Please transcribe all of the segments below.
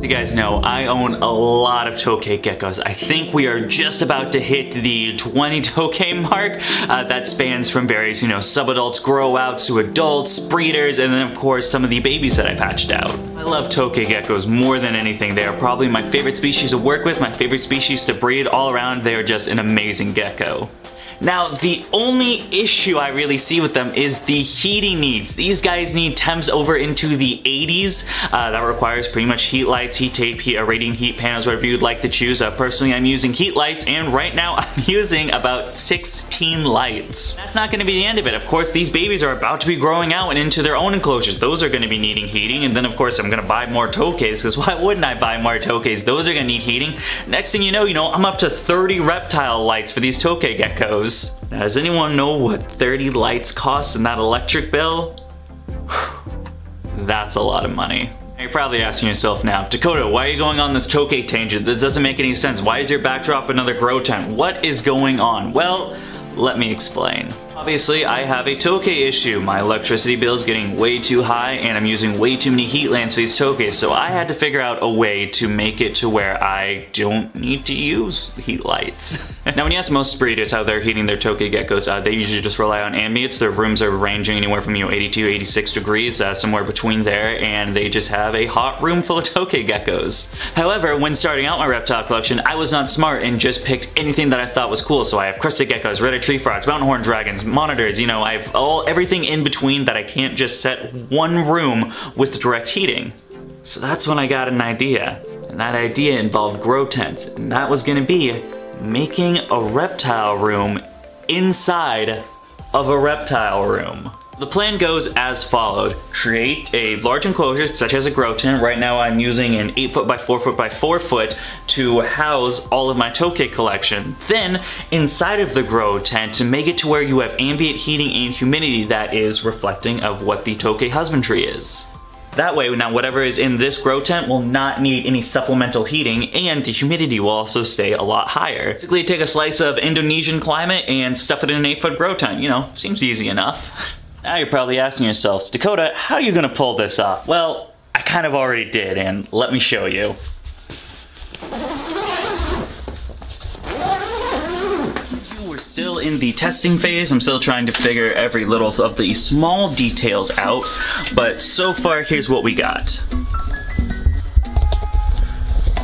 You guys know I own a lot of Tokay geckos. I think we are just about to hit the 20 Tokay mark. That spans from various, subadults, grow outs to adults, breeders, and then of course some of the babies that I've hatched out. I love Tokay geckos more than anything. They are probably my favorite species to work with, my favorite species to breed. All around, they are just an amazing gecko. Now, the only issue I really see with them is the heating needs. These guys need temps over into the 80s. That requires pretty much heat lights, heat tape, radiant heat panels, whatever you'd like to choose. Personally, I'm using heat lights, and right now I'm using about 16 lights. That's not gonna be the end of it. Of course, these babies are about to be growing out and into their own enclosures. Those are gonna be needing heating, and then of course I'm gonna buy more Tokays, because why wouldn't I buy more Tokays? Those are gonna need heating. Next thing you know, I'm up to 30 reptile lights for these Tokay geckos. Now, does anyone know what 30 lights cost in that electric bill? That's a lot of money. You're probably asking yourself now, Dakota, why are you going on this Tokay tangent? That doesn't make any sense. Why is your backdrop another grow tent? What is going on? Well, let me explain. Obviously, I have a Tokay issue. My electricity bill is getting way too high, and I'm using way too many heat lamps for these Tokays, so I had to figure out a way to make it to where I don't need to use heat lights. Now, when you ask most breeders how they're heating their Tokay geckos, they usually just rely on ambience. Their rooms are ranging anywhere from 82, 86 degrees, somewhere between there, and they just have a hot room full of Tokay geckos. However, when starting out my reptile collection, I was not smart and just picked anything that I thought was cool. So I have crested geckos, red tree frogs, mountain horn dragons, monitors, I have everything in between that I can't just set one room with direct heating. So that's when I got an idea, and that idea involved grow tents, and that was gonna be making a reptile room inside of a reptile room. The plan goes as followed. Create a large enclosure such as a grow tent. Right now I'm using an 8 foot by 4 foot by 4 foot to house all of my Tokay collection. Then inside of the grow tent, to make it to where you have ambient heating and humidity that is reflecting of what the Tokay husbandry is. That way, now whatever is in this grow tent will not need any supplemental heating, and the humidity will also stay a lot higher. Basically, take a slice of Indonesian climate and stuff it in an 8 foot grow tent. Seems easy enough. Now you're probably asking yourselves, Dakota, how are you gonna pull this off? Well, I kind of already did, and let me show you. We're still in the testing phase. I'm still trying to figure every little of the small details out, but so far, here's what we got.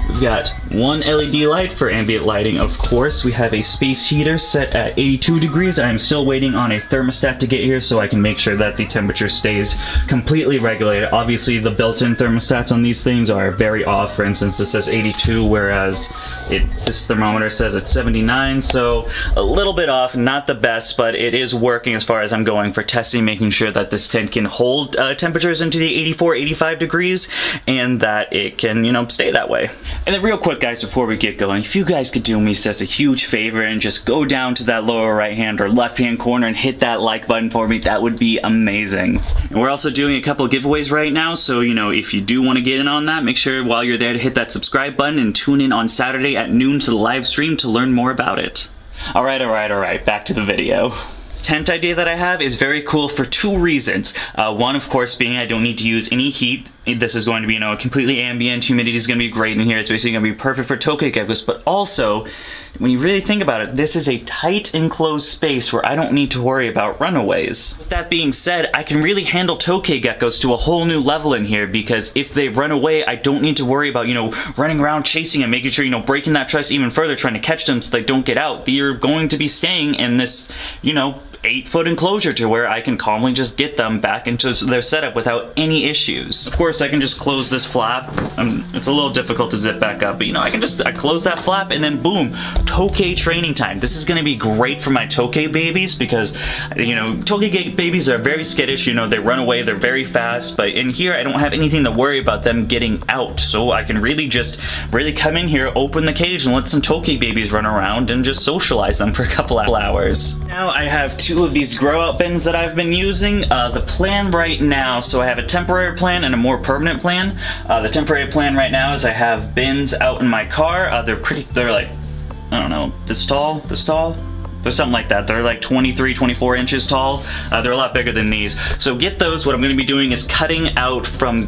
We've got one LED light for ambient lighting, of course. We have a space heater set at 82 degrees. I'm still waiting on a thermostat to get here so I can make sure that the temperature stays completely regulated. Obviously, the built-in thermostats on these things are very off. For instance, this says 82, whereas this thermometer says it's 79, so a little bit off, not the best, but it is working as far as I'm going for testing, making sure that this tent can hold temperatures into the 84, 85 degrees, and that it can, stay that way. And then real quick, guys, before we get going, if you guys could do me such a huge favor and just go down to that lower right hand or left hand corner and hit that like button for me, that would be amazing. And we're also doing a couple of giveaways right now, so if you do want to get in on that, make sure while you're there to hit that subscribe button and tune in on Saturday at noon to the live stream to learn more about it. Alright, back to the video. Tent idea that I have is very cool for two reasons. One, of course, being I don't need to use any heat. This is going to be, completely ambient. Humidity is going to be great in here. It's basically going to be perfect for Tokay geckos. But also, when you really think about it, this is a tight enclosed space where I don't need to worry about runaways. With that being said, I can really handle Tokay geckos to a whole new level in here, because if they run away, I don't need to worry about, running around chasing them, making sure, breaking that trust even further, trying to catch them so they don't get out. You're going to be staying in this, 8 foot enclosure to where I can calmly just get them back into their setup without any issues. Of course, I can just close this flap. It's a little difficult to zip back up, but I close that flap and then boom, Tokay training time. This is gonna be great for my Tokay babies because, Tokay babies are very skittish, they run away, they're very fast, but in here I don't have anything to worry about them getting out. So I can really come in here, open the cage and let some Tokay babies run around and just socialize them for a couple hours. Now I have two of these grow out bins that I've been using. The plan right now, so I have a temporary plan and a more permanent plan. The temporary plan right now is I have bins out in my car. They're like, I don't know, this tall? They're something like that. They're like 23, 24 inches tall. They're a lot bigger than these. So get those. What I'm gonna be doing is cutting out from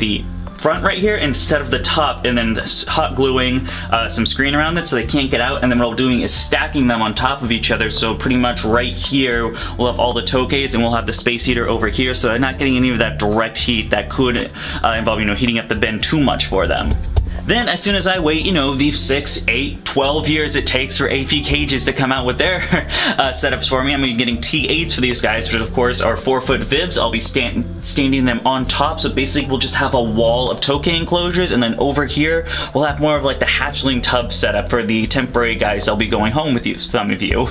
front right here instead of the top, and then hot gluing some screen around it so they can't get out. And then what I'm doing is stacking them on top of each other, so pretty much right here we'll have all the Tokays and we'll have the space heater over here, so they're not getting any of that direct heat that could involve, you know, heating up the bin too much for them. Then, as soon as I wait, you know, the 6, 8, 12 years it takes for AP Cages to come out with their setups for me, I'm going to be getting T8s for these guys, which of course are 4-foot Vivs. I'll be standing them on top, so basically we'll just have a wall of Tokay enclosures, and then over here we'll have more of like the hatchling tub setup for the temporary guys that'll be going home with you, some of you.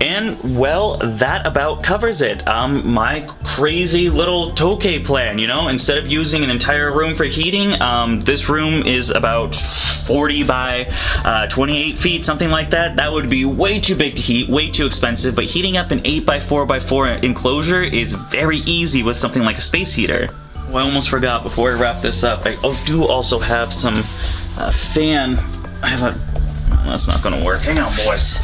And, well, that about covers it. My crazy little Tokay plan, you know? Instead of using an entire room for heating, this room is about 40 by 28 feet, something like that. That would be way too big to heat, way too expensive, but heating up an 8 by 4 by 4 enclosure is very easy with something like a space heater. Oh, I almost forgot, before I wrap this up, I do also have some fan. I have a... That's not gonna work. Hang on, boys.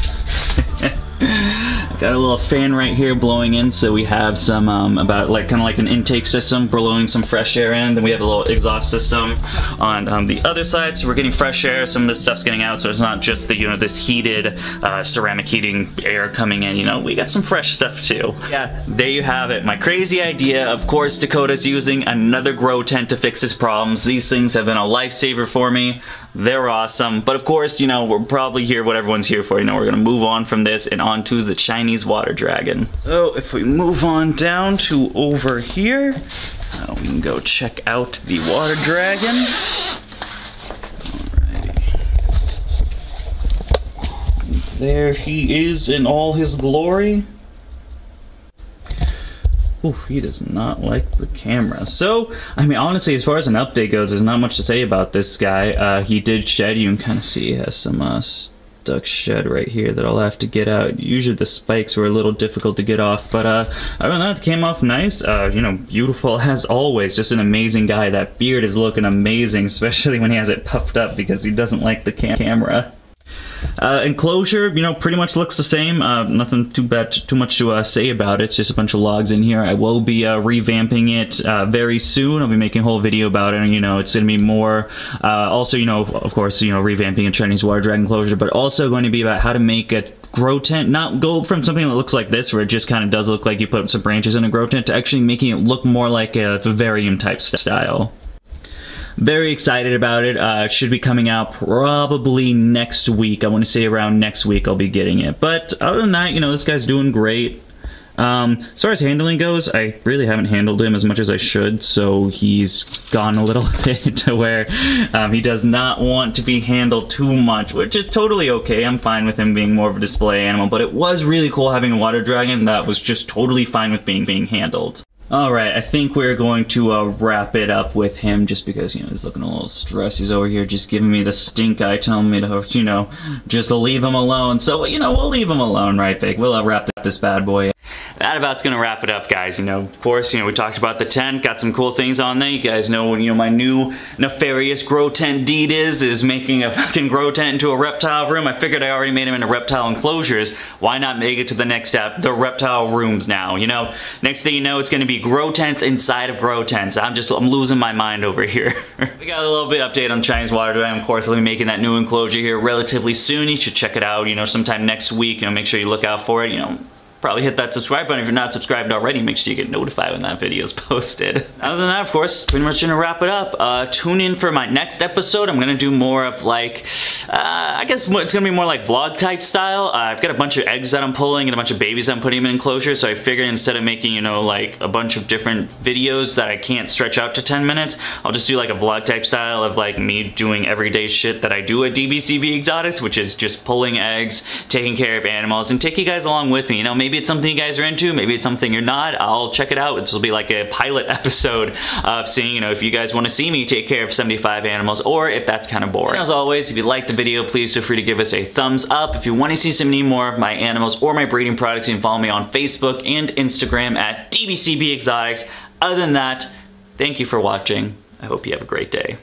Got a little fan right here blowing in, so we have some kind of like an intake system blowing some fresh air in. Then we have a little exhaust system on the other side, so we're getting fresh air. Some of this stuff's getting out, so it's not just the, you know, this heated ceramic heating air coming in. You know, we got some fresh stuff too. Yeah, there you have it. My crazy idea. Of course, Dakota's using another grow tent to fix his problems. These things have been a lifesaver for me. They're awesome, but of course, you know, we're probably here what everyone's here for. You know, we're gonna move on from this and onto the Chinese water dragon. So if we move on down to over here, we can go check out the water dragon. Alrighty. There he is in all his glory. Ooh, he does not like the camera. So, I mean, honestly, as far as an update goes, there's not much to say about this guy. He did shed. You can kind of see he has some stuck shed right here that I'll have to get out. Usually the spikes were a little difficult to get off, but other than that, it came off nice. You know, beautiful as always. Just an amazing guy. That beard is looking amazing, especially when he has it puffed up because he doesn't like the camera. Enclosure, you know, pretty much looks the same. Nothing too much to say about it. It's just a bunch of logs in here. I will be revamping it very soon. I'll be making a whole video about it, and you know, it's gonna be more also, you know, of course, you know, revamping a Chinese water dragon enclosure, but also going to be about how to make a grow tent, not go from something that looks like this, where it just kind of does look like you put some branches in a grow tent, to actually making it look more like a vivarium type style. Very excited about it. It should be coming out probably next week. I want to say around next week I'll be getting it. But other than that, you know, this guy's doing great. As far as handling goes, I really haven't handled him as much as I should, so he's gone a little bit to where he does not want to be handled too much, which is totally okay. I'm fine with him being more of a display animal, but it was really cool having a water dragon that was just totally fine with being handled. Alright, I think we're going to wrap it up with him, just because, you know, he's looking a little stressed. He's over here just giving me the stink eye, telling me to, you know, just leave him alone. So, you know, we'll leave him alone, right, Vic? We'll wrap this bad boy. That about's gonna wrap it up, guys. You know, of course, you know, we talked about the tent, got some cool things on there. You guys know, you know, my new nefarious grow tent deed is making a fucking grow tent into a reptile room. I figured I already made them into reptile enclosures. Why not make it to the next step, the reptile rooms now? You know, next thing you know, it's gonna be grow tents inside of grow tents. I'm losing my mind over here. We got a little bit update on Chinese water dragon. Of course, I'll be making that new enclosure here relatively soon. You should check it out, you know, sometime next week. You know, make sure you look out for it, you know. Probably hit that subscribe button if you're not subscribed already. Make sure you get notified when that video is posted. Other than that, of course, pretty much gonna wrap it up. Tune in for my next episode. I'm gonna do more of like, I guess it's gonna be more like vlog type style. I've got a bunch of eggs that I'm pulling and a bunch of babies I'm putting in enclosures, so I figured instead of making, you know, like a bunch of different videos that I can't stretch out to 10 minutes, I'll just do like a vlog type style of like me doing everyday shit that I do at DBCB Exotics, which is just pulling eggs, taking care of animals, and take you guys along with me. You know, maybe it's something you guys are into, maybe it's something you're not. I'll check it out. This will be like a pilot episode of seeing, you know, if you guys want to see me take care of 75 animals, or if that's kind of boring. And as always, if you like the video, please feel free to give us a thumbs up. If you want to see some more of my animals or my breeding products, you can follow me on Facebook and Instagram at DBCB Exotics. Other than that, thank you for watching. I hope you have a great day.